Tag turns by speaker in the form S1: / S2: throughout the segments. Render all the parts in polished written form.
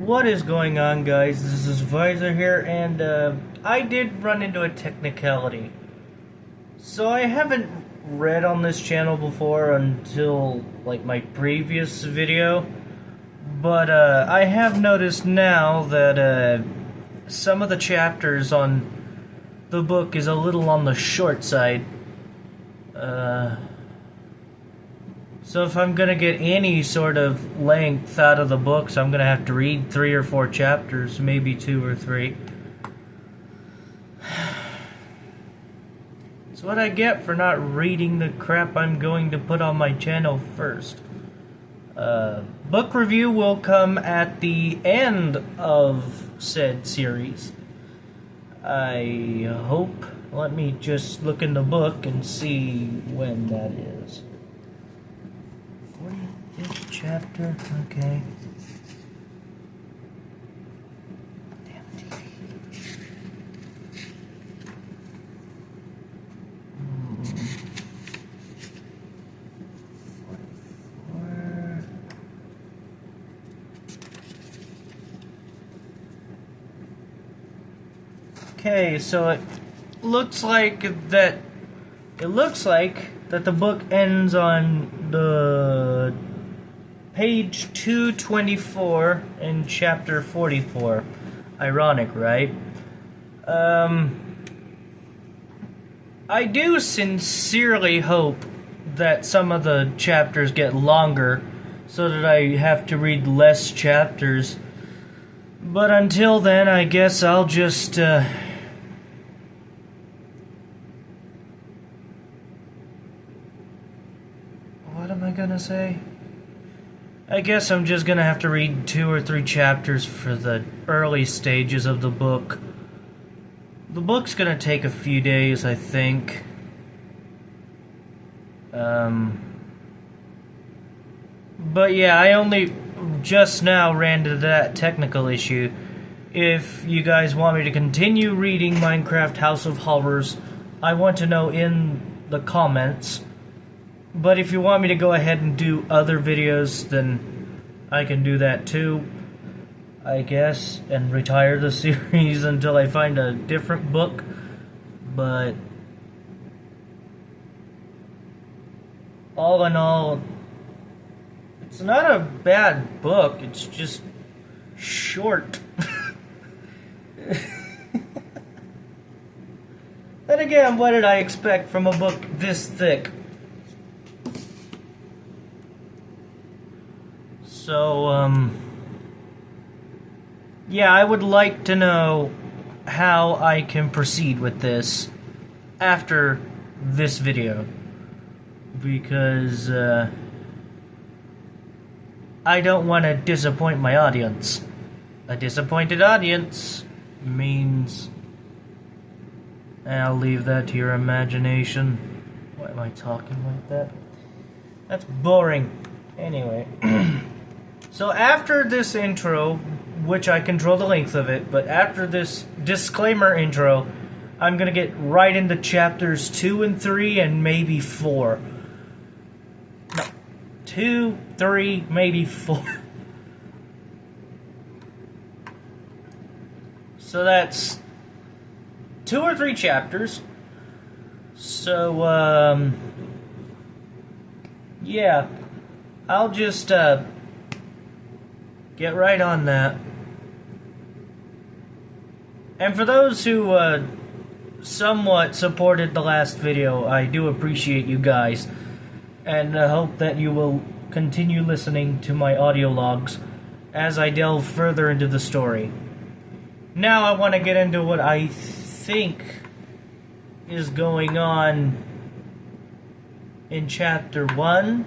S1: What is going on, guys? This is Visor here, and I did run into a technicality. So I haven't read on this channel before until like my previous video, but I have noticed now that some of the chapters on the book is a little on the short side. So if I'm gonna get any sort of length out of the books, I'm gonna have to read 3 or 4 chapters, maybe 2 or 3. It's what I get for not reading the crap I'm going to put on my channel first. Book review will come at the end of said series. I hope. Let me just look in the book and see when that is. 45th chapter, okay. Damn TV. Okay, so it looks like that the book ends on the page 224 in chapter 44. Ironic, right? I do sincerely hope that some of the chapters get longer so that I have to read less chapters. But until then, I guess I'll just what am I gonna say? I guess I'm just gonna have to read 2 or 3 chapters for the early stages of the book. The book's gonna take a few days, I think. But yeah, I only just now ran into that technical issue. If you guys want me to continue reading Minecraft House of Horrors, I want to know in the comments. But if you want me to go ahead and do other videos, then I can do that too, I guess, and retire the series until I find a different book. But all in all, it's not a bad book, it's just short. Then again, what did I expect from a book this thick? So, yeah, I would like to know how I can proceed with this after this video, because I don't want to disappoint my audience. A disappointed audience means... I'll leave that to your imagination. Why am I talking like that? That's boring. Anyway. So after this intro, which I control the length of it, but after this disclaimer intro, I'm gonna get right into chapters 2 and 3 and maybe 4. No, 2, 3, maybe 4. So that's 2 or 3 chapters. So, yeah, I'll just, get right on that. And for those who, somewhat supported the last video, I do appreciate you guys. And I hope that you will continue listening to my audio logs as I delve further into the story. Now I want to get into what I think is going on in chapter 1.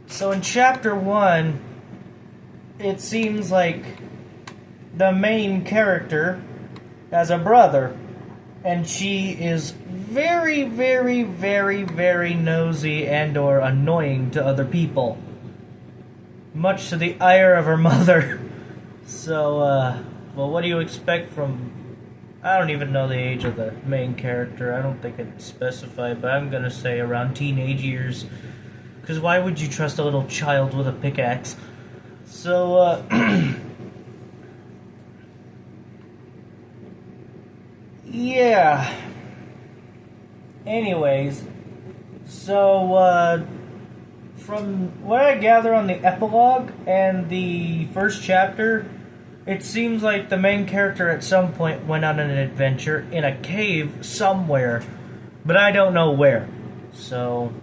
S1: So in chapter 1, it seems like the main character has a brother, and she is very, very, very, very nosy and or annoying to other people, much to the ire of her mother. So, well, what do you expect from... I don't even know the age of the main character. I don't think it's specified, but I'm gonna say around teenage years. Because why would you trust a little child with a pickaxe? So, yeah. Anyways, so, from what I gather on the epilogue and the first chapter, it seems like the main character at some point went on an adventure in a cave somewhere, but I don't know where. So,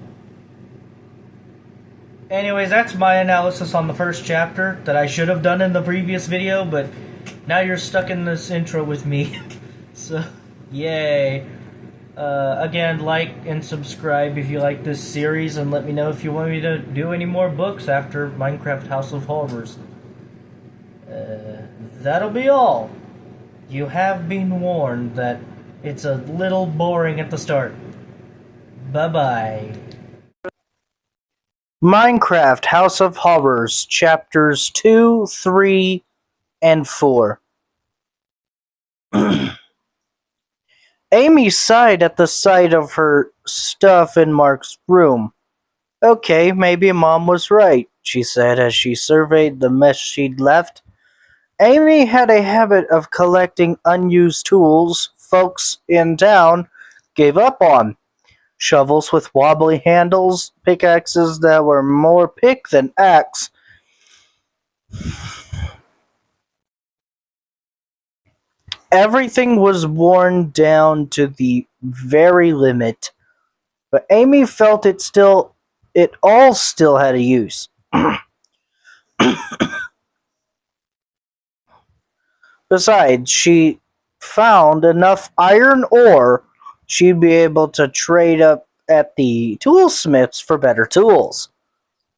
S1: anyways, that's my analysis on the first chapter that I should have done in the previous video, but now you're stuck in this intro with me. So, yay. Again, like and subscribe if you like this series, and let me know if you want me to do any more books after Minecraft House of Horrors. That'll be all. You have been warned that it's a little boring at the start. Bye-bye. Minecraft House of Horrors, Chapters 2, 3, and 4. Amy sighed at the sight of her stuff in Mark's room. Okay, maybe Mom was right, she said as she surveyed the mess she'd left. Amy had a habit of collecting unused tools folks in town gave up on. Shovels with wobbly handles, pickaxes that were more pick than axe. Everything was worn down to the very limit, but Amy felt it all still had a use. Besides, she found enough iron ore she'd be able to trade up at the toolsmiths for better tools.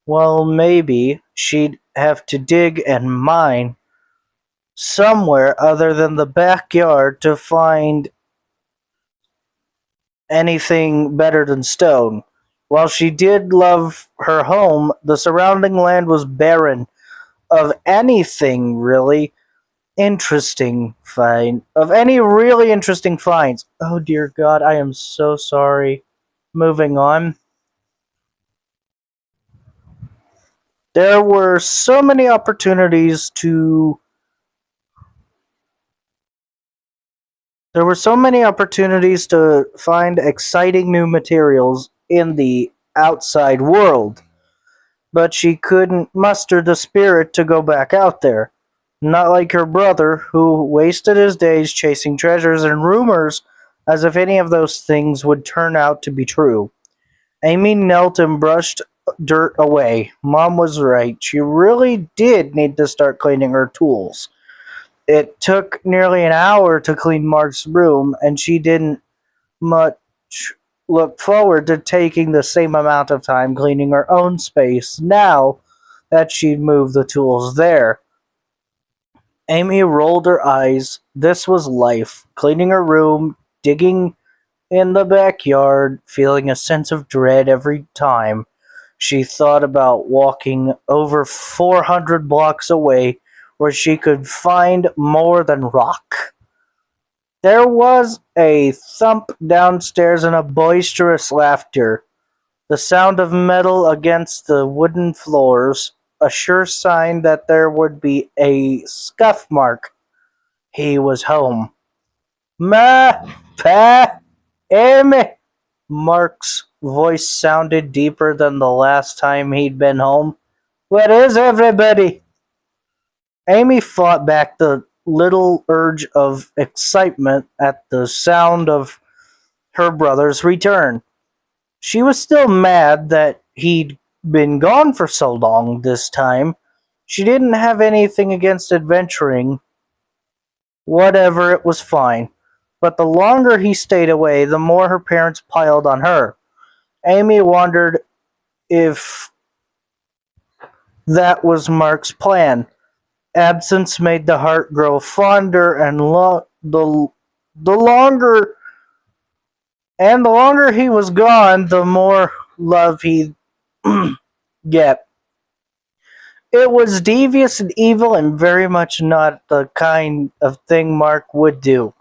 S1: Well, maybe she'd have to dig and mine somewhere other than the backyard to find anything better than stone. While she did love her home, the surrounding land was barren of anything really of any really interesting finds. Oh dear God, I am so sorry. Moving on. There were so many opportunities to find exciting new materials in the outside world, but she couldn't muster the spirit to go back out there. Not like her brother, who wasted his days chasing treasures and rumors as if any of those things would turn out to be true. Amy knelt and brushed dirt away. Mom was right. She really did need to start cleaning her tools. It took nearly an hour to clean Mark's room, and she didn't much look forward to taking the same amount of time cleaning her own space now that she'd moved the tools there. Amy rolled her eyes. This was life. Cleaning her room, digging in the backyard, feeling a sense of dread every time she thought about walking over 400 blocks away where she could find more than rock. There was a thump downstairs and a boisterous laughter. The sound of metal against the wooden floors, a sure sign that there would be a scuff mark. He was home. Ma, Pa, Amy. Mark's voice sounded deeper than the last time he'd been home. Where is everybody? Amy fought back the little urge of excitement at the sound of her brother's return. She was still mad that he'd been gone for so long this time. She didn't have anything against adventuring. Whatever, it was fine. But the longer he stayed away, the more her parents piled on her. Amy wondered if that was Mark's plan. Absence made the heart grow fonder, and the longer he was gone, the more love he'd get. It was devious and evil, and very much not the kind of thing Mark would do.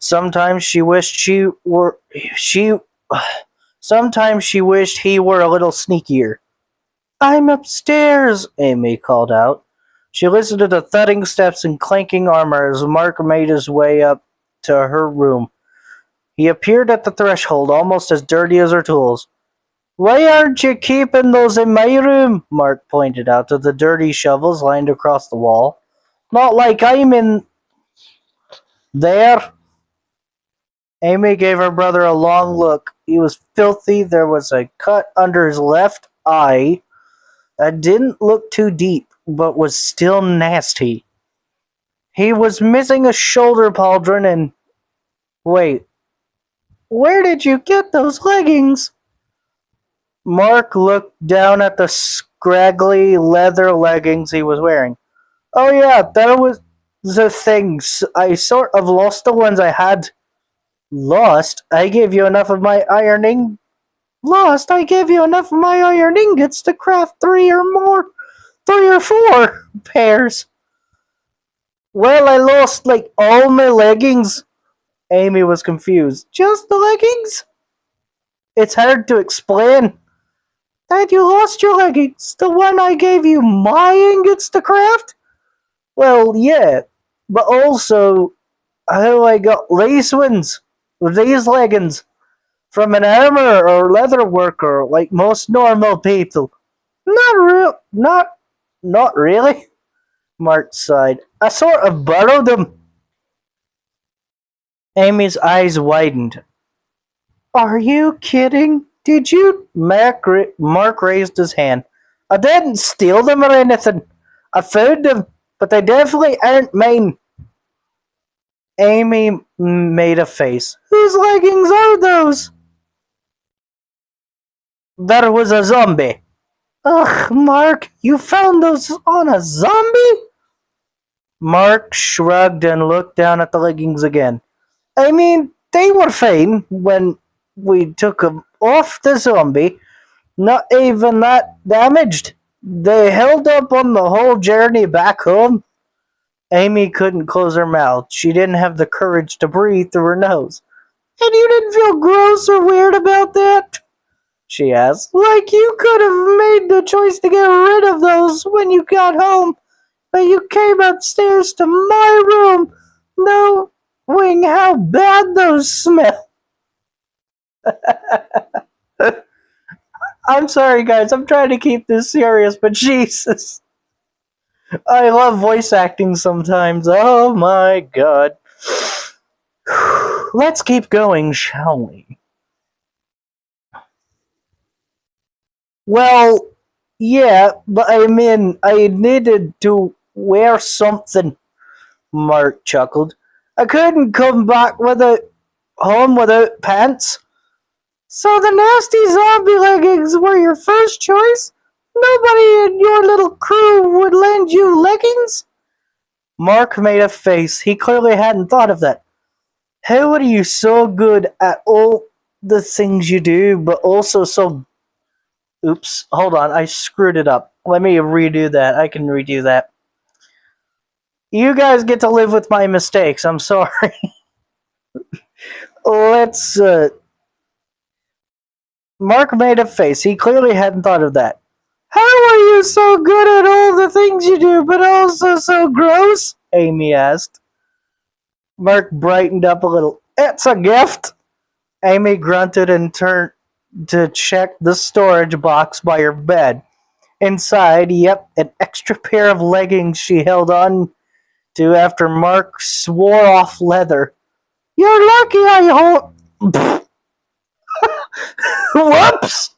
S1: Sometimes she wished Sometimes he were a little sneakier. I'm upstairs, Amy called out. She listened to the thudding steps and clanking armor as Mark made his way up to her room. He appeared at the threshold, almost as dirty as her tools. Why aren't you keeping those in my room? Mark pointed out to the dirty shovels lined across the wall. Not like I'm in there. Amy gave her brother a long look. He was filthy. There was a cut under his left eye that didn't look too deep, but was still nasty. He was missing a shoulder pauldron and... Wait, where did you get those leggings? Mark looked down at the scraggly leather leggings he was wearing. Oh yeah, that was the things. I sort of lost the ones I had. Lost? I gave you enough of my ironing. Lost? I gave you enough of my iron ingots to craft 3 or 4 pairs. Well, I lost like all my leggings. Amy was confused. Just the leggings? It's hard to explain. Dad, you lost your leggings. The one I gave you my ingots to craft? Well, yeah. But also, how I got lace ones with these leggings from an armor or leather worker like most normal people. Not really. Mark sighed. I sort of borrowed them. Amy's eyes widened. Are you kidding? Did you? Mark raised his hand. I didn't steal them or anything. I found them, but they definitely aren't mine. Amy made a face. Whose leggings are those? There was a zombie. Ugh, Mark, you found those on a zombie? Mark shrugged and looked down at the leggings again. I mean, they were fine when we took them off the zombie. Not even that damaged. They held up on the whole journey back home. Amy couldn't close her mouth. She didn't have the courage to breathe through her nose. And you didn't feel gross or weird about that? She asked. Like you could have made the choice to get rid of those when you got home, but you came upstairs to my room, knowing how bad those smell. I'm sorry, guys. I'm trying to keep this serious, but Jesus. I love voice acting sometimes. Oh my god. Let's keep going, shall we? Well, yeah, but I mean, I needed to wear something, Mark chuckled. I couldn't come back home without pants. So the nasty zombie leggings were your first choice? Nobody in your little crew would lend you leggings? Mark made a face. He clearly hadn't thought of that. How are you so good at all the things you do, but also so... Oops, hold on, I screwed it up. Let me redo that. I can redo that. You guys get to live with my mistakes. I'm sorry. Let's, Mark made a face. He clearly hadn't thought of that. How are you so good at all the things you do, but also so gross? Amy asked. Mark brightened up a little. It's a gift. Amy grunted and turned to check the storage box by her bed. Inside, yep, an extra pair of leggings she held on to after Mark swore off leather. You're lucky I hold... Whoops!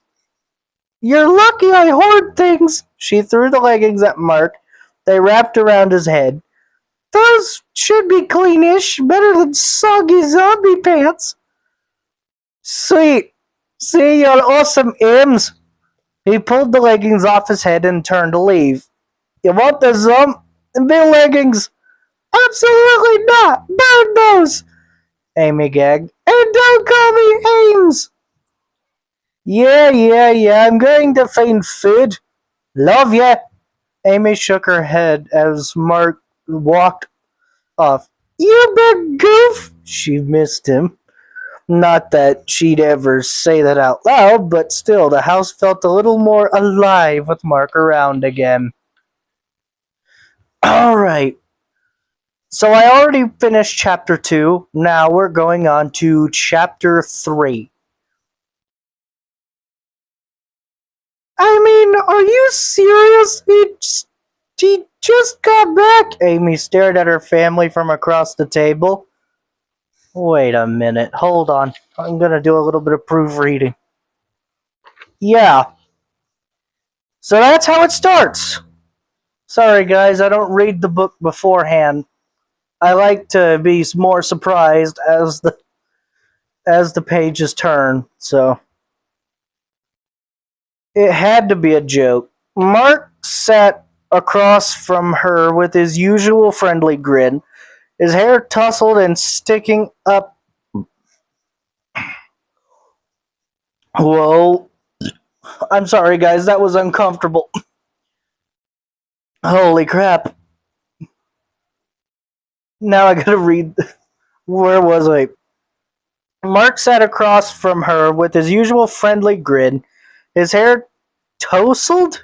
S1: You're lucky I hoard things. She threw the leggings at Mark. They wrapped around his head. Those should be cleanish, better than soggy zombie pants. Sweet. See your awesome aims. He pulled the leggings off his head and turned to leave. You want the zombie leggings? Absolutely not. Burn those. Amy gagged. And don't call me Ames. Yeah, I'm going to find food. Love ya. Amy shook her head as Mark walked off. You big goof. She missed him. Not that she'd ever say that out loud, but still, the house felt a little more alive with Mark around again. Alright. So I already finished chapter 2. Now we're going on to chapter 3. I mean, are you serious? He just got back. Amy stared at her family from across the table. Wait a minute. Hold on. I'm gonna do a little bit of proofreading. Yeah. So that's how it starts. Sorry, guys, I don't read the book beforehand. I like to be more surprised as the pages turn. So it had to be a joke. Mark sat across from her with his usual friendly grin, his hair tousled and sticking up. Whoa. I'm sorry, guys, that was uncomfortable. Holy crap. Now I gotta read. Where was I? Mark sat across from her with his usual friendly grin, his hair tousled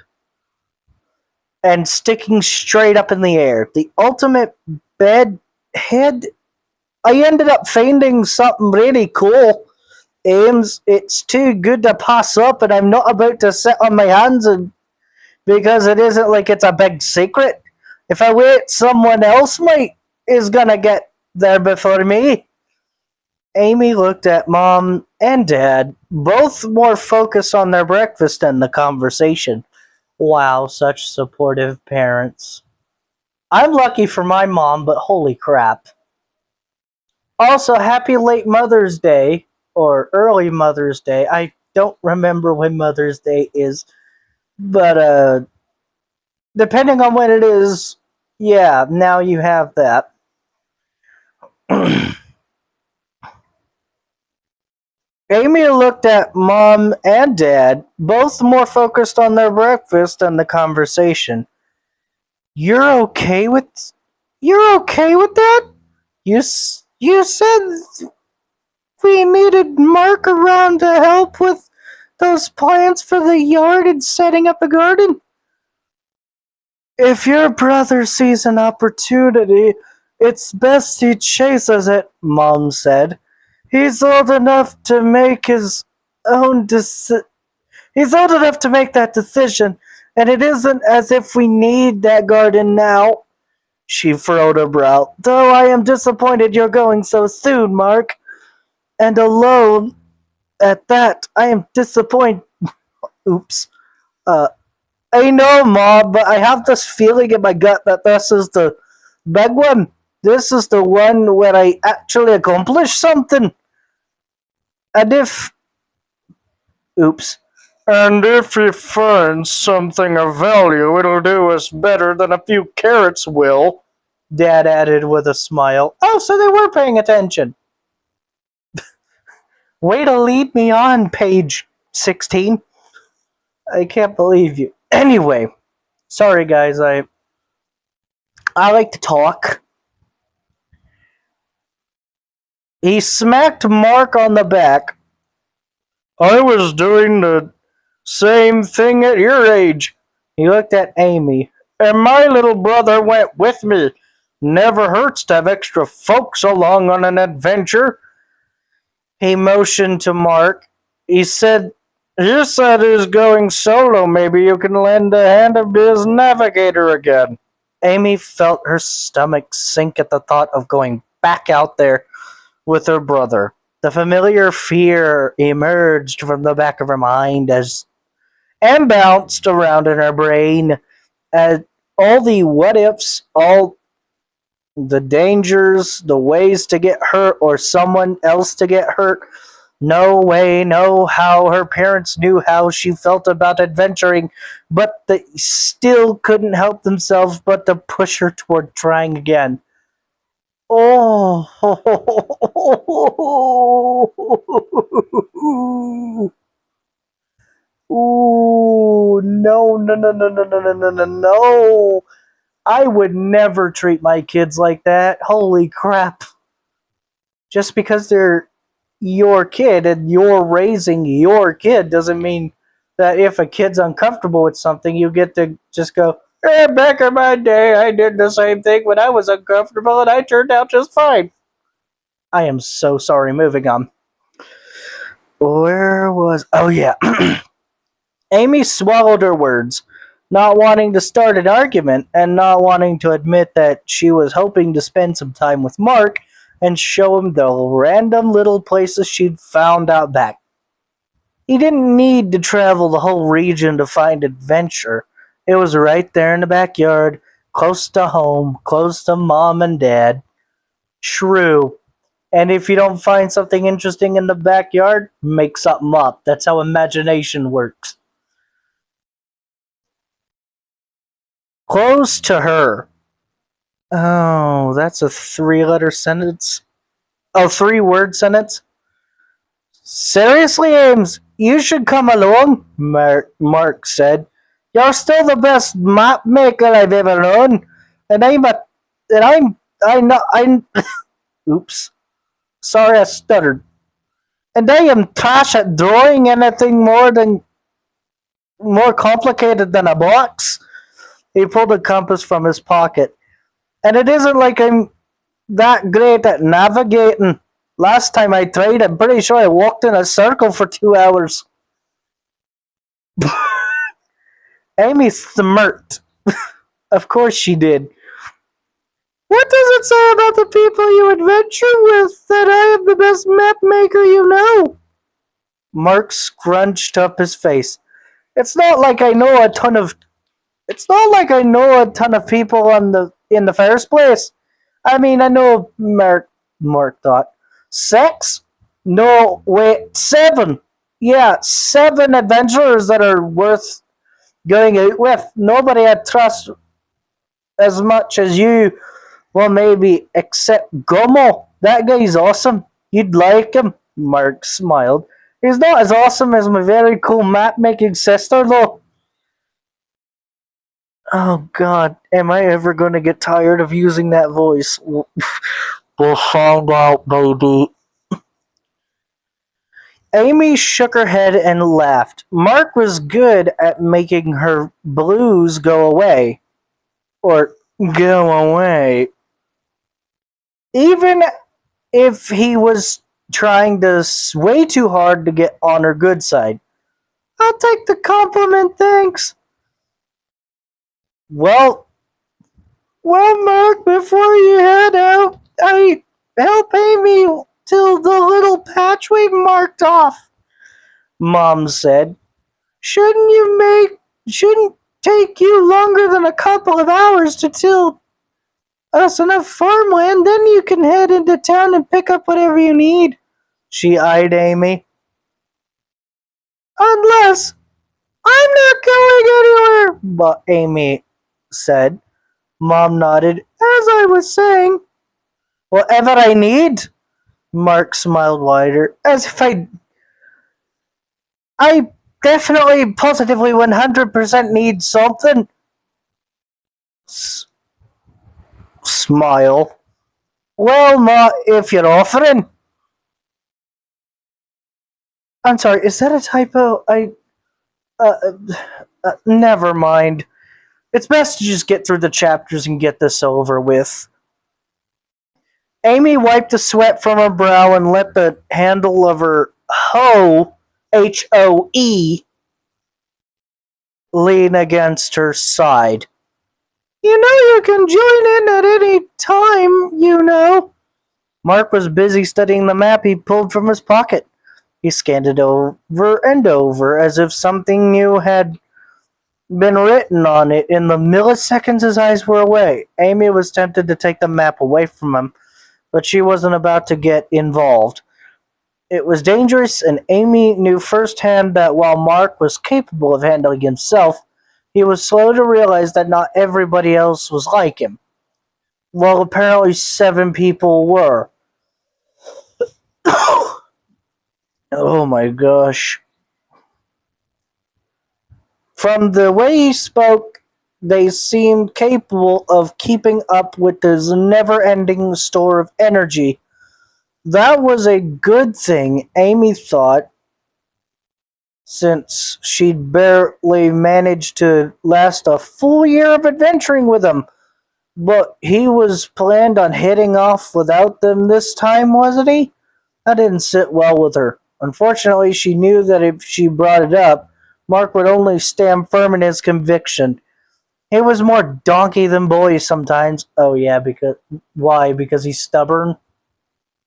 S1: and sticking straight up in the air. The ultimate bed head. I ended up finding something really cool. Ames, it's too good to pass up, and I'm not about to sit on my hands and because it isn't like it's a big secret. If I wait, someone else might is gonna get there before me. Amy looked at Mom and Dad, both more focused on their breakfast than the conversation. Wow, such supportive parents. I'm lucky for my mom, but holy crap. Also, happy late Mother's Day, or early Mother's Day. I don't remember when Mother's Day is, but depending on when it is, yeah, now you have that. Amy looked at Mom and Dad, both more focused on their breakfast than the conversation. You're okay with You're okay with that? You said we needed Mark around to help with those plans for the yard and setting up a garden. If your brother sees an opportunity, it's best he chases it, Mom said. He's old enough to make his own decision. He's old enough to make that decision, and it isn't as if we need that garden now. She furrowed her brow. Though I am disappointed you're going so soon, Mark. And alone at that. I am disappointed. Oops. Uh, I know, Mom, but I have this feeling in my gut that this is the big one. This is the one where I actually accomplish something. And if. Oops. And if he finds something of value, it'll do us better than a few carrots will, Dad added with a smile. Oh, so they were paying attention. Way to lead me on, page 16. I can't believe you. Anyway, sorry guys, I like to talk. He smacked Mark on the back. I was doing the same thing at your age. He looked at Amy. And my little brother went with me. Never hurts to have extra folks along on an adventure. He motioned to Mark. He said, You said he's going solo. Maybe you can lend a hand and be his navigator again. Amy felt her stomach sink at the thought of going back out there with her brother. The familiar fear emerged from the back of her mind and bounced around in her brain as all the what ifs, all the dangers, the ways to get hurt or someone else to get hurt. No way, no how her parents knew how she felt about adventuring, but they still couldn't help themselves but to push her toward trying again. Oh, ooh, no, no, no, no, no, no, no, no, no, no. I would never treat my kids like that. Holy crap. Just because they're your kid and you're raising your kid doesn't mean that if a kid's uncomfortable with something, you get to just go, Back in my day, I did the same thing when I was uncomfortable and I turned out just fine. I am so sorry. Moving on. Where was. Oh, yeah. Amy swallowed her words, not wanting to start an argument and not wanting to admit that she was hoping to spend some time with Mark and show him the random little places she'd found out back. He didn't need to travel the whole region to find adventure. It was right there in the backyard, close to home, close to mom and dad. True. And if you don't find something interesting in the backyard, make something up. That's how imagination works. Close to her. Oh, that's a three-letter sentence. Oh, three-word sentence? Seriously, Ames, you should come along, Mark said. You're still the best map maker I've ever known, and I know, oops, sorry I stuttered. And I am trash at drawing anything more complicated than a box. He pulled a compass from his pocket. And it isn't like I'm that great at navigating. Last time I tried, I'm pretty sure I walked in a circle for 2 hours. Amy smirked. Of course she did. What does it say about the people you adventure with that I am the best map maker you know? Mark scrunched up his face. It's not like I know a ton of people in the first place. I mean, I know Mark thought. 6? No, wait, 7. Yeah, 7 adventurers that are worth going out with. Nobody I trust as much as you. Well, maybe except Gummo. That guy's awesome. You'd like him. Mark smiled. He's not as awesome as my very cool map making sister, though. Oh God, am I ever going to get tired of using that voice? We'll find out, baby. Amy shook her head and laughed. Mark was good at making her blues go away. Or go away. Even if he was trying to way too hard to get on her good side. I'll take the compliment, thanks. Well, Mark, before you head out, I help Amy till the little patch we've marked off, Mom said. Shouldn't take you longer than a couple of hours to till us enough farmland, then you can head into town and pick up whatever you need. She eyed Amy. Unless I'm not going anywhere, but Amy said. Mom nodded. As I was saying, whatever I need. Mark smiled wider, as if I definitely, positively, 100% need something. Smile. Well, not if you're offering. I'm sorry, is that a typo? Never mind. It's best to just get through the chapters and get this over with. Amy wiped the sweat from her brow and let the handle of her hoe, Hoe, lean against her side. You know you can join in at any time, you know. Mark was busy studying the map he pulled from his pocket. He scanned it over and over as if something new had been written on it. In the milliseconds his eyes were away. Amy was tempted to take the map away from him, but she wasn't about to get involved. It was dangerous, and Amy knew firsthand that while Mark was capable of handling himself, he was slow to realize that not everybody else was like him. Well, apparently 7 people were. Oh my gosh. From the way he spoke, they seemed capable of keeping up with his never-ending store of energy. That was a good thing, Amy thought. since she'd barely managed to last a full year of adventuring with him. But he was planned on heading off without them this time, wasn't he? That didn't sit well with her. Unfortunately, she knew that if she brought it up, Mark would only stand firm in his conviction. He was more donkey than boy sometimes. Oh yeah, because why? Because he's stubborn?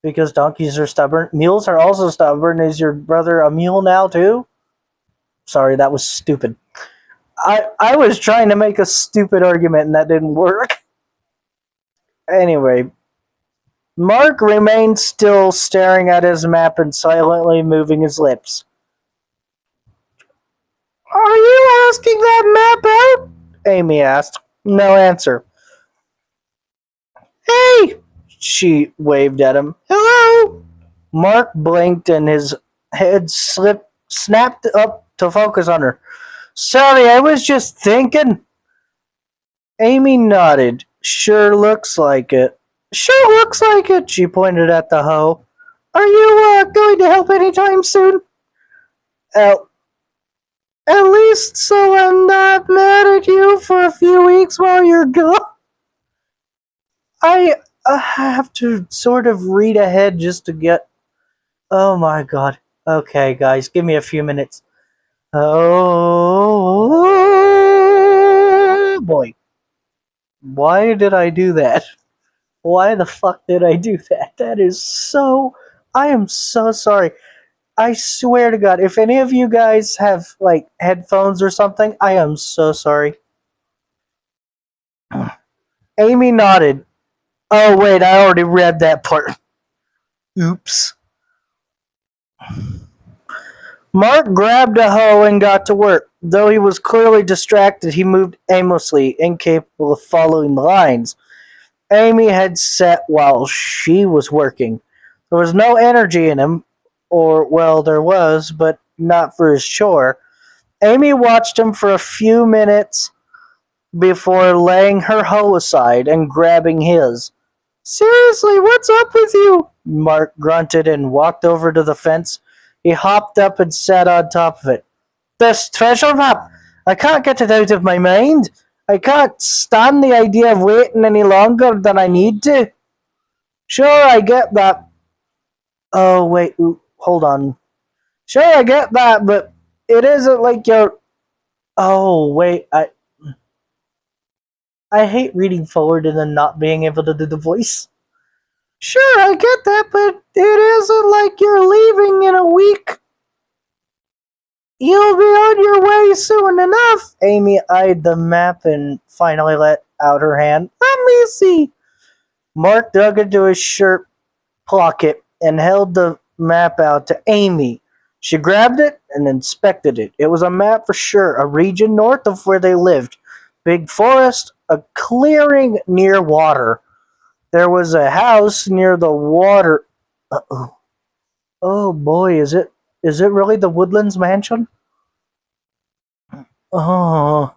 S1: Because donkeys are stubborn? Mules are also stubborn. Is your brother a mule now too? Sorry, that was stupid. I was trying to make a stupid argument and that didn't work. Anyway, Mark remained still, staring at his map and silently moving his lips. Are you asking that map out? Amy asked. No answer. Hey! She waved at him. Hello! Mark blinked and his head snapped up to focus on her. Sorry, I was just thinking. Amy nodded. Sure looks like it. Sure looks like it, she pointed at the hoe. Are you going to help anytime soon? At, at least so I'm not mad at you for a few weeks while you're gone. I have to sort of read ahead just to get... Oh my god. Okay, guys, give me a few minutes. Oh boy. Why did I do that? Why the fuck did I do that? That is so... I am so sorry. I swear to God, if any of you guys have, like, headphones or something, I am so sorry. Amy nodded. Oh, wait, I already read that part. Oops. Mark grabbed a hoe and got to work. Though he was clearly distracted, he moved aimlessly, incapable of following the lines Amy had set while she was working. There was no energy in him, or, well, there was, but not for his chore. Amy watched him for a few minutes before laying her hoe aside and grabbing his. Seriously, what's up with you? Mark grunted and walked over to the fence. He hopped up and sat on top of it. This treasure map! I can't get it out of my mind. I can't stand the idea of waiting any longer than I need to. Sure, I get that. Oh, wait, hold on. Sure, I get that, but it isn't like you're... Oh, wait, I hate reading forward and then not being able to do the voice. Sure, I get that, but it isn't like you're leaving in a week. You'll be on your way soon enough. Amy eyed the map and finally let out her hand. Let me see. Mark dug into his shirt pocket and held the map out to Amy. She grabbed it and inspected it. It was a map for sure, a region north of where they lived. Big forest, a clearing near water. There was a house near the water. Uh-oh. Oh boy, is it really the Woodlands Mansion? Oh,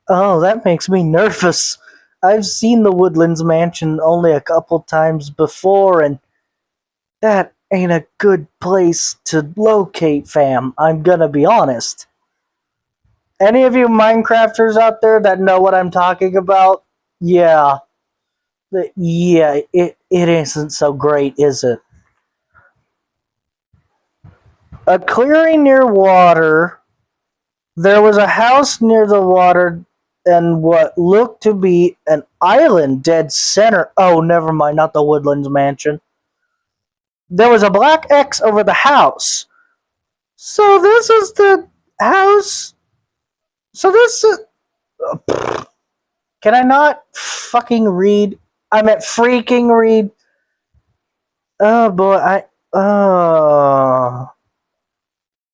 S1: that makes me nervous. I've seen the Woodlands Mansion only a couple times before, and that ain't a good place to locate, fam. I'm gonna be honest. Any of you Minecrafters out there that know what I'm talking about? Yeah. Yeah, it isn't so great, is it? A clearing near water. There was a house near the water and what looked to be an island dead center. Oh, never mind, not the Woodlands Mansion. There was a black X over the house. So this is the house. So this is... Can I not fucking read? I meant freaking read. Oh boy,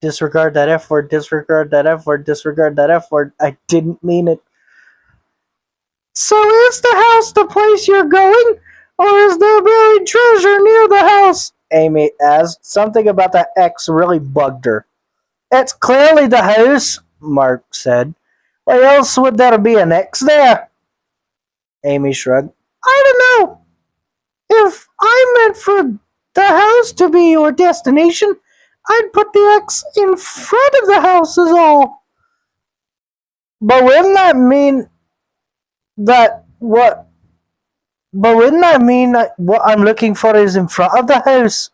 S1: disregard that F word, disregard that F word, disregard that F word. I didn't mean it. So is the house the place you're going? Or is there buried treasure near the house? Amy asked. Something about that X really bugged her. It's clearly the house, Mark said. Why else would there be an X there? Amy shrugged. I don't know. If I meant for the house to be your destination, I'd put the X in front of the house is all. But wouldn't that mean that what? But wouldn't that mean that what I'm looking for is in front of the house?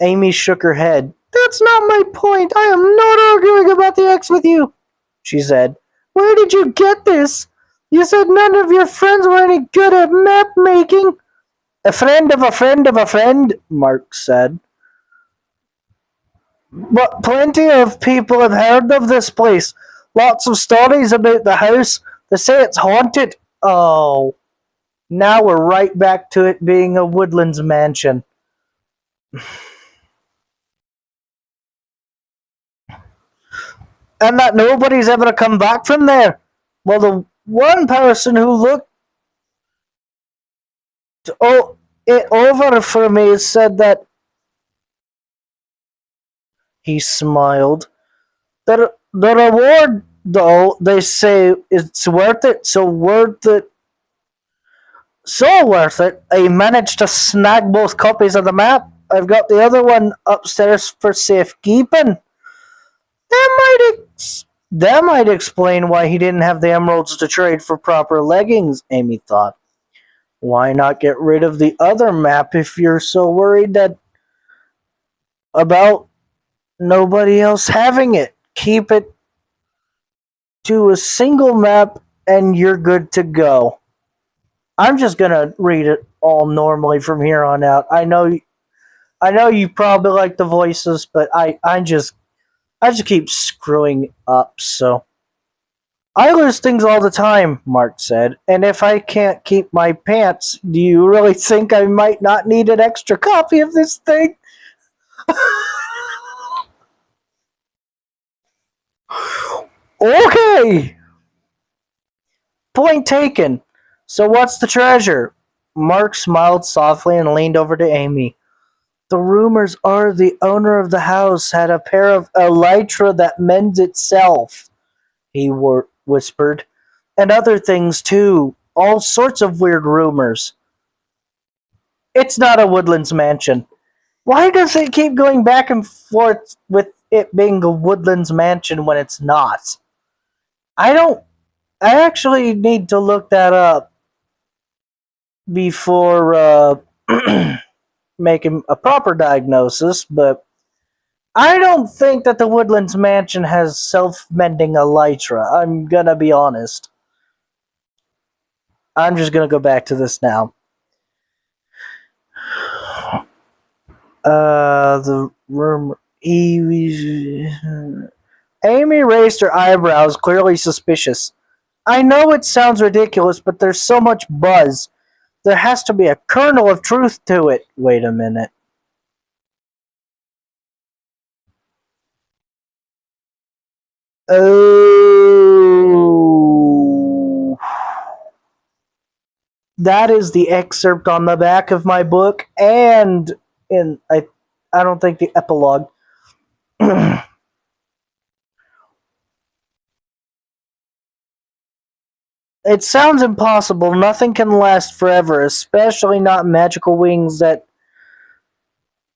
S1: Amy shook her head. That's not my point. I am not arguing about the X with you, she said. Where did you get this? You said none of your friends were any good at map making. A friend of a friend of a friend, Mark said. But plenty of people have heard of this place. Lots of stories about the house. They say it's haunted. Oh, now we're right back to it being a Woodlands mansion. And that nobody's ever come back from there. Well, the one person who looked it over for me said that he smiled. The reward, though, they say it's worth it. So worth it. I managed to snag both copies of the map. I've got the other one upstairs for safekeeping. That might explain why he didn't have the emeralds to trade for proper leggings, Amy thought. Why not get rid of the other map if you're so worried that about nobody else having it? Keep it to a single map and you're good to go. I'm just gonna read it all normally from here on out. I know you probably like the voices, but I just keep screwing up, so I lose things all the time, Mark said, and if I can't keep my pants, do you really think I might not need an extra copy of this thing? Okay! Point taken. So what's the treasure? Mark smiled softly and leaned over to Amy. The rumors are the owner of the house had a pair of elytra that mends itself, he whispered. And other things too. All sorts of weird rumors. It's not a Woodlands mansion. Why does it keep going back and forth with it being a Woodlands mansion when it's not? I don't. I actually need to look that up before making a proper diagnosis, but I don't think that the Woodlands mansion has self mending elytra. I'm gonna be honest. I'm just gonna go back to this now. The room. Amy raised her eyebrows, clearly suspicious. I know it sounds ridiculous, but there's so much buzz. There has to be a kernel of truth to it. Wait a minute. Oh. That is the excerpt on the back of my book and in I don't think the epilogue. It sounds impossible. Nothing can last forever, especially not magical wings that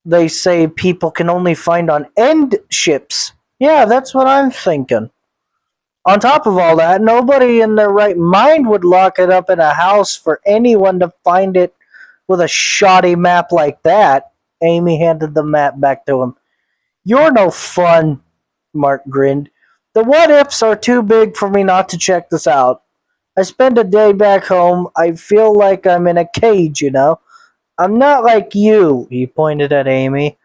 S1: they say people can only find on end ships. Yeah, that's what I'm thinking. On top of all that, nobody in their right mind would lock it up in a house for anyone to find it with a shoddy map like that. Amy handed the map back to him. You're no fun, Mark grinned. The what ifs are too big for me not to check this out. I spend a day back home. I feel like I'm in a cage, you know. I'm not like you, he pointed at Amy,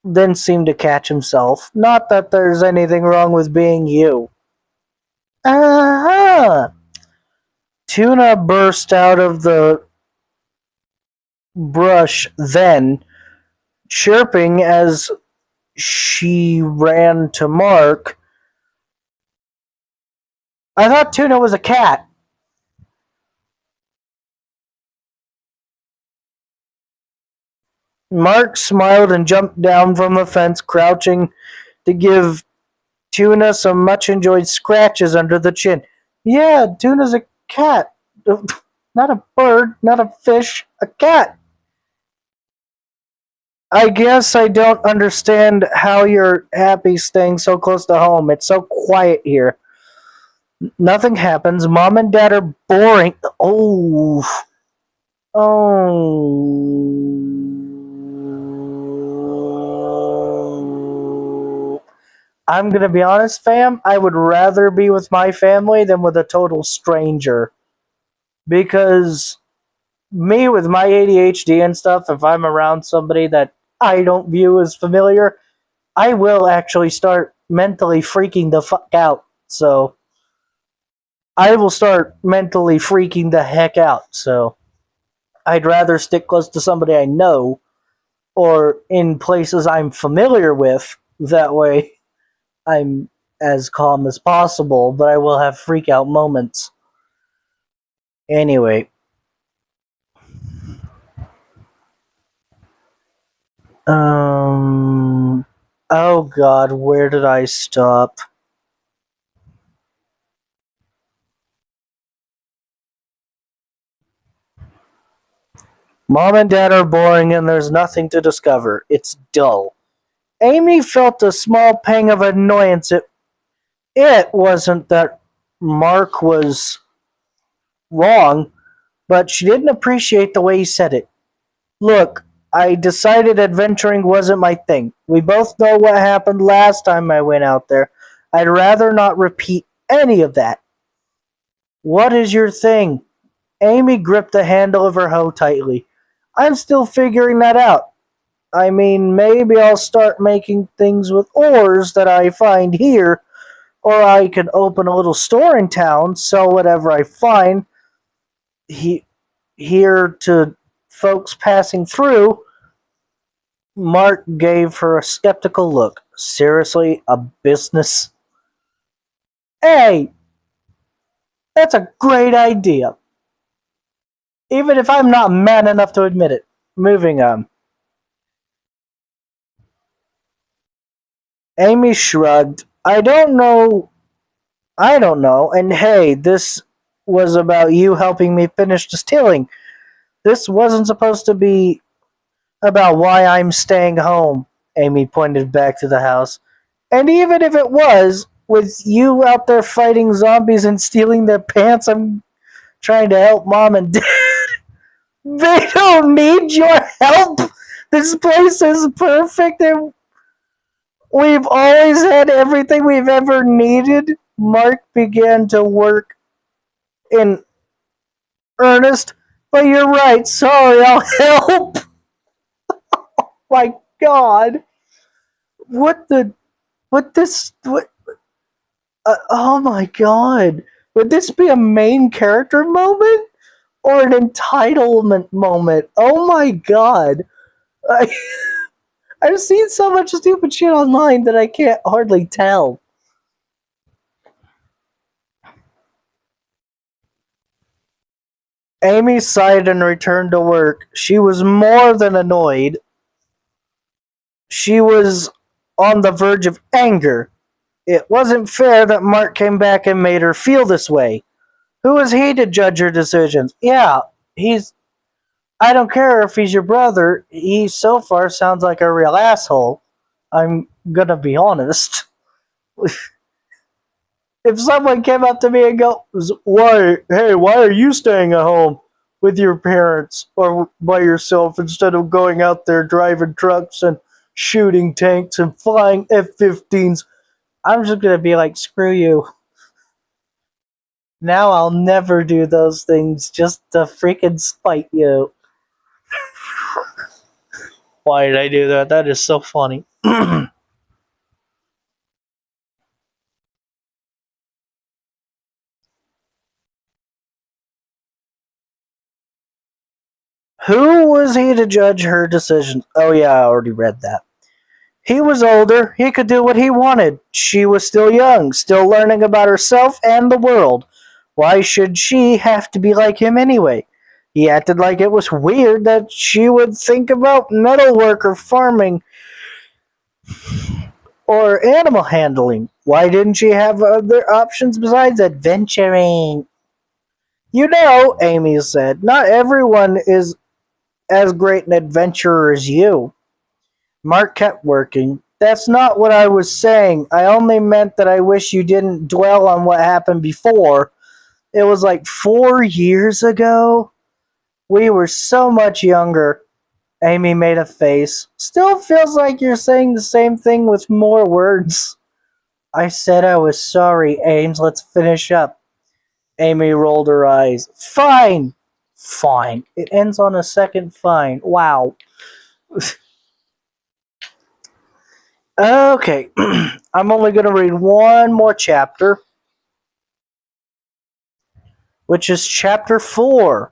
S1: then seemed to catch himself. Not that there's anything wrong with being you. Ah! Tuna burst out of the brush then, chirping as she ran to Mark. I thought Tuna was a cat. Mark smiled and jumped down from the fence, crouching to give Tuna some much enjoyed scratches under the chin. Yeah, Tuna's a cat. Not a bird, not a fish, a cat. I guess I don't understand how you're happy staying so close to home. It's so quiet here. Nothing happens. Mom and dad are boring. Oh. Oh. I'm gonna be honest, fam. I would rather be with my family than with a total stranger. Because me, with my ADHD and stuff, if I'm around somebody that I don't view as familiar, I will actually start mentally freaking the fuck out. So I will start mentally freaking the heck out. So I'd rather stick close to somebody I know or in places I'm familiar with. That way I'm as calm as possible, but I will have freak out moments. Anyway, oh god, where did I stop? Mom and dad are boring and there's nothing to discover. It's dull. Amy felt a small pang of annoyance. It wasn't that Mark was wrong, but she didn't appreciate the way he said it. Look, I decided adventuring wasn't my thing. We both know what happened last time I went out there. I'd rather not repeat any of that. What is your thing? Amy gripped the handle of her hoe tightly. I'm still figuring that out. I mean, maybe I'll start making things with ores that I find here, or I could open a little store in town, sell whatever I find he, here to folks passing through. Mark gave her a skeptical look. Seriously, a business? Hey, that's a great idea. Even if I'm not man enough to admit it. Moving on. Amy shrugged. I don't know. And hey, this was about you helping me finish distilling. This wasn't supposed to be about why I'm staying home. Amy pointed back to the house. And even if it was, with you out there fighting zombies and stealing their pants, I'm trying to help mom and dad. They don't need your help. This place is perfect and we've always had everything we've ever needed. Mark began to work in earnest. But you're right. Sorry, I'll help. My God. What the? What this? What? Oh my God. Would this be a main character moment or an entitlement moment? Oh my God. I, I've seen so much stupid shit online that I can't hardly tell. Amy sighed and returned to work. She was more than annoyed. She was on the verge of anger. It wasn't fair that Mark came back and made her feel this way. Who is he to judge her decisions? Yeah, he's. I don't care if he's your brother. He so far sounds like a real asshole. I'm gonna be honest. If someone came up to me and goes, why are you staying at home with your parents or by yourself instead of going out there driving trucks and shooting tanks and flying F-15s? I'm just gonna be like, screw you. Now I'll never do those things just to freaking spite you. Why did I do that? That is so funny. Who was he to judge her decisions? Oh yeah, I already read that. He was older, he could do what he wanted. She was still young, still learning about herself and the world. Why should she have to be like him anyway? He acted like it was weird that she would think about metalwork or farming or animal handling. Why didn't she have other options besides adventuring? You know, Amy said, not everyone is as great an adventurer as you. Mark kept working. That's not what I was saying. I only meant that I wish you didn't dwell on what happened before. It was like 4 years ago. We were so much younger. Amy made a face. Still feels like you're saying the same thing with more words. I said I was sorry, Ames. Let's finish up. Amy rolled her eyes. Fine. Fine. It ends on a second fine. Wow. Okay. I'm only going to read one more chapter, which is chapter 4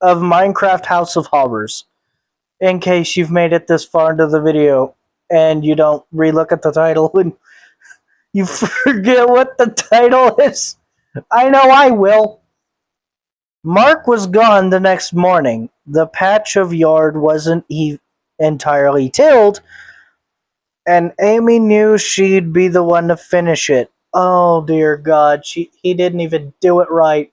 S1: of Minecraft House of Horrors. In case you've made it this far into the video and you don't relook at the title and you forget what the title is. I know I will. Mark was gone the next morning. The patch of yard wasn't entirely tilled, and Amy knew she'd be the one to finish it. Oh dear God, he didn't even do it right.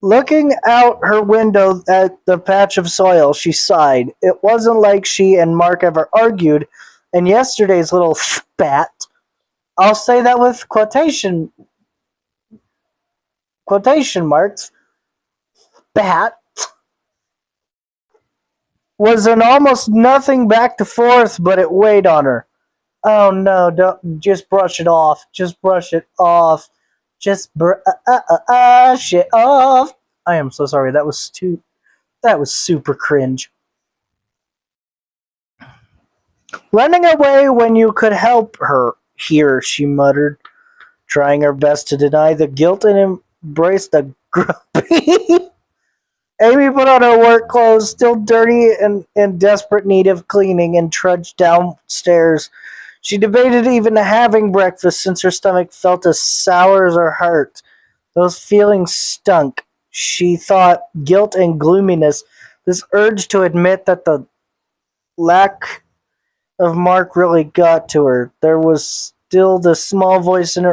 S1: Looking out her window at the patch of soil, she sighed. It wasn't like she and Mark ever argued, and yesterday's little spat, I'll say that with quotation marks, spat, was an almost nothing back to forth, but it weighed on her. Oh no, just brush it off. Just brush it off. Just brush it off. I am so sorry. That was super cringe. Running away when you could help her here, she muttered, trying her best to deny the guilt and embrace the grumpy. Amy put on her work clothes, still dirty and in desperate need of cleaning, and trudged downstairs. She debated even having breakfast since her stomach felt as sour as her heart. Those feelings stunk. She thought guilt and gloominess, this urge to admit that the lack of Mark really got to her. There was still the small voice in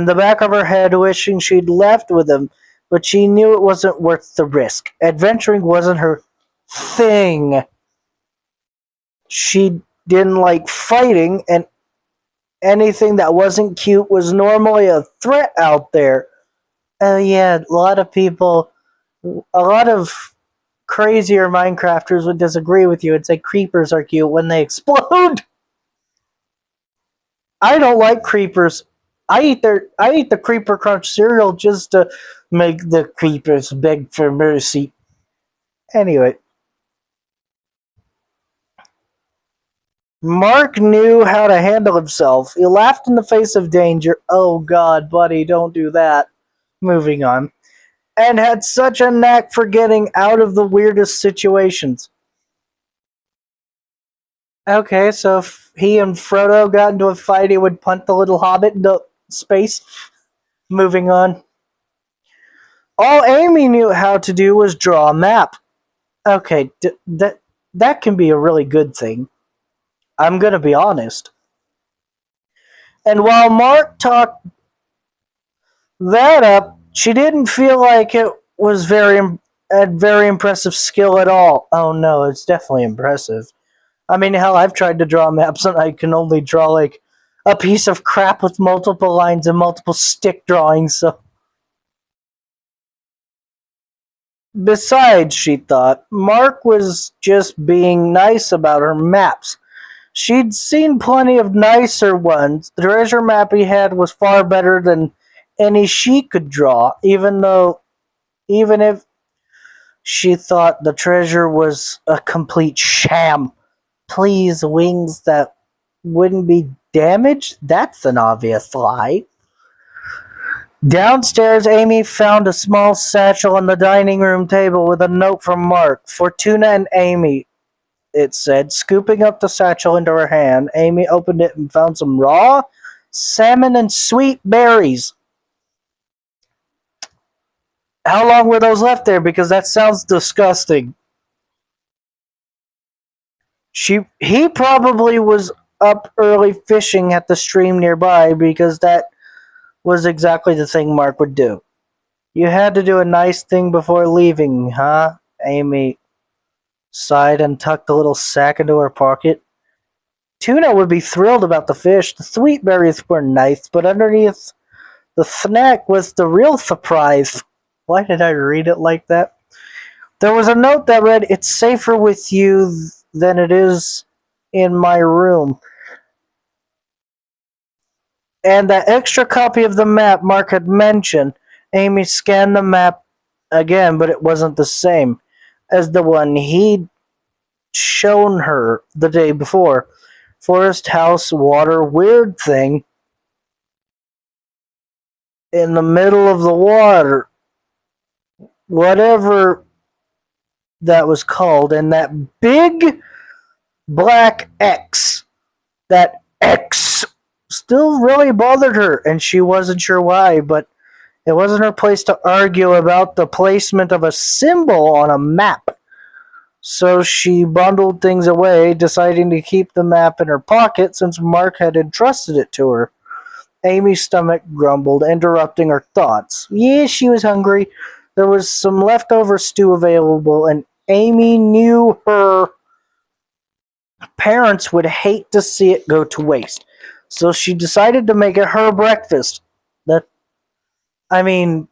S1: the back of her head wishing she'd left with him, but she knew it wasn't worth the risk. Adventuring wasn't her thing. She didn't like fighting, and anything that wasn't cute was normally a threat out there. Oh yeah, a lot of crazier Minecrafters would disagree with you and say creepers are cute when they explode. I don't like creepers. I eat the Creeper Crunch cereal just to make the creepers beg for mercy. Anyway, Mark knew how to handle himself. He laughed in the face of danger. Oh God, buddy, don't do that. Moving on. And had such a knack for getting out of the weirdest situations. Okay, so if he and Frodo got into a fight, he would punt the little hobbit into space. Moving on. All Amy knew how to do was draw a map. Okay, that can be a really good thing. I'm gonna be honest. And while Mark talked that up, she didn't feel like it was very impressive skill at all. Oh no, it's definitely impressive. I mean, hell, I've tried to draw maps and I can only draw like a piece of crap with multiple lines and multiple stick drawings, so. Besides, she thought, Mark was just being nice about her maps. She'd seen plenty of nicer ones. The treasure map he had was far better than any she could draw, even if she thought the treasure was a complete sham. Please, wings that wouldn't be damaged? That's an obvious lie. Downstairs, Amy found a small satchel on the dining room table with a note from Mark. For Tuna and Amy, it said. Scooping up the satchel into her hand, Amy opened it and found some raw salmon and sweet berries. How long were those left there? Because that sounds disgusting. He probably was up early fishing at the stream nearby because that was exactly the thing Mark would do. You had to do a nice thing before leaving, huh? Amy sighed and tucked a little sack into her pocket. Tuna would be thrilled about the fish. The sweet berries were nice, but underneath the snack was the real surprise. Why did I read it like that? There was a note that read, "It's safer with you than it is in my room." And that extra copy of the map Mark had mentioned. Amy scanned the map again, but it wasn't the same as the one he'd shown her the day before. Forest house, water, weird thing in the middle of the water. Whatever that was called, and that big black X. That X still really bothered her, and she wasn't sure why, but it wasn't her place to argue about the placement of a symbol on a map. So she bundled things away, deciding to keep the map in her pocket since Mark had entrusted it to her. Amy's stomach grumbled, interrupting her thoughts. Yes, she was hungry. There was some leftover stew available, and Amy knew her parents would hate to see it go to waste. So she decided to make it her breakfast. That, I mean,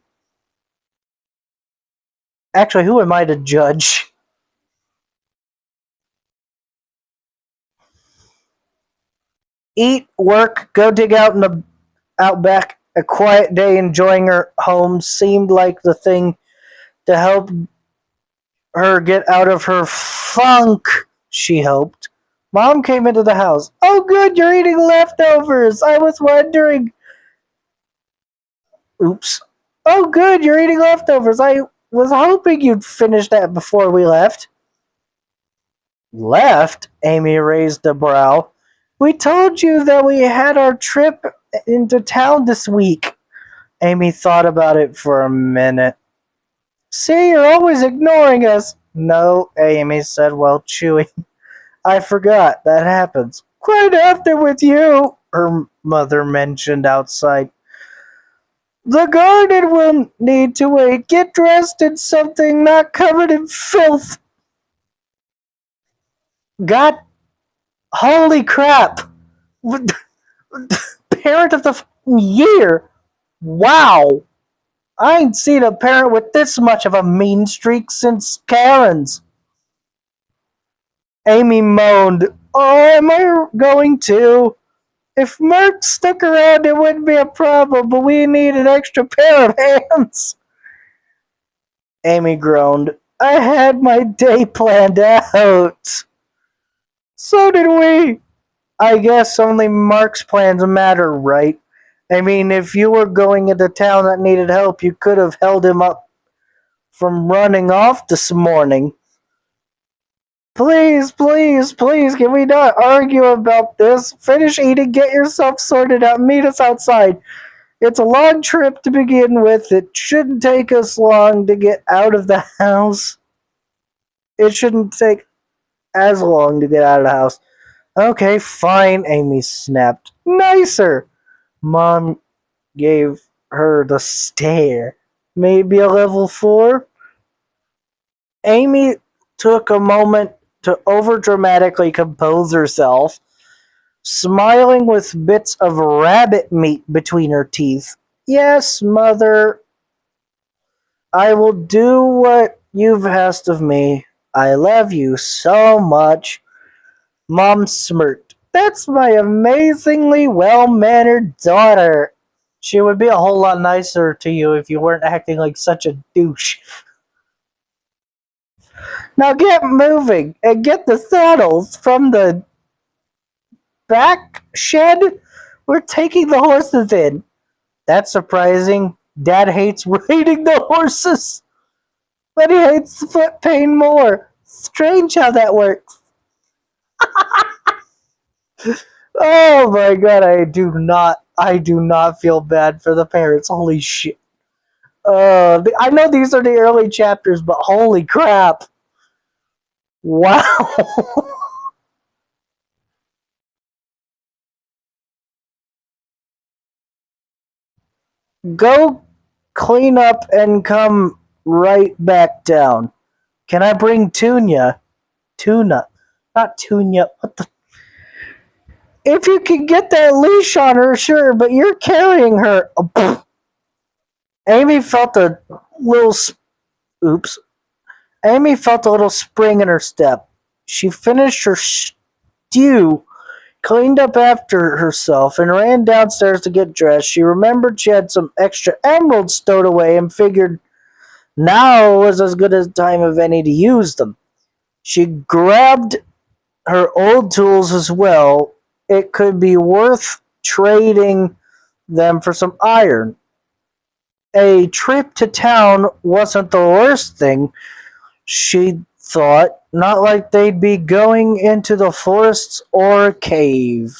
S1: actually, who am I to judge? Eat, work, go dig out in the outback. A quiet day enjoying her home seemed like the thing to help her get out of her funk, she hoped. Mom came into the house. Oh, good, you're eating leftovers. I was wondering. Oops. Oh, good, you're eating leftovers. I was hoping you'd finish that before we left. Left? Amy raised a brow. We told you that we had our trip into town this week. Amy thought about it for a minute. See, you're always ignoring us. No, Amy said while chewing. I forgot. That happens. Quite often with you, her mother mentioned outside. The garden will need to wait. Get dressed in something not covered in filth. God, holy crap. Parent of the year. Wow. I ain't seen a parent with this much of a mean streak since Karen's. Amy moaned. Oh, am I going to? If Mark stuck around, it wouldn't be a problem, but we need an extra pair of hands. Amy groaned. I had my day planned out. So did we. I guess only Mark's plans matter, right? I mean, if you were going into town that needed help, you could have held him up from running off this morning. Please, please, please, can we not argue about this? Finish eating, get yourself sorted out, meet us outside. It's a long trip to begin with. It shouldn't take us long to get out of the house. It shouldn't take as long to get out of the house. Okay, fine, Amy snapped. Nicer. Mom gave her the stare. Maybe a level 4? Amy took a moment to overdramatically compose herself, smiling with bits of rabbit meat between her teeth. Yes, mother, I will do what you've asked of me. I love you so much. Mom smirked. That's my amazingly well-mannered daughter. She would be a whole lot nicer to you if you weren't acting like such a douche. Now get moving and get the saddles from the back shed. We're taking the horses in. That's surprising. Dad hates riding the horses, but he hates the foot pain more. Strange how that works. Oh my god, I do not feel bad for the parents. Holy shit. I know these are the early chapters, but holy crap. Wow. Go clean up and come right back down. Can I bring Tuna? Tuna. Not Tuna. What the? If you can get that leash on her, sure, but you're carrying her. Oh, Amy felt a little. Oops. Amy felt a little spring in her step. She finished her stew, cleaned up after herself, and ran downstairs to get dressed. She remembered she had some extra emeralds stowed away and figured now was as good a time as any to use them. She grabbed her old tools as well. It could be worth trading them for some iron. A trip to town wasn't the worst thing, she thought. Not like they'd be going into the forests or a cave.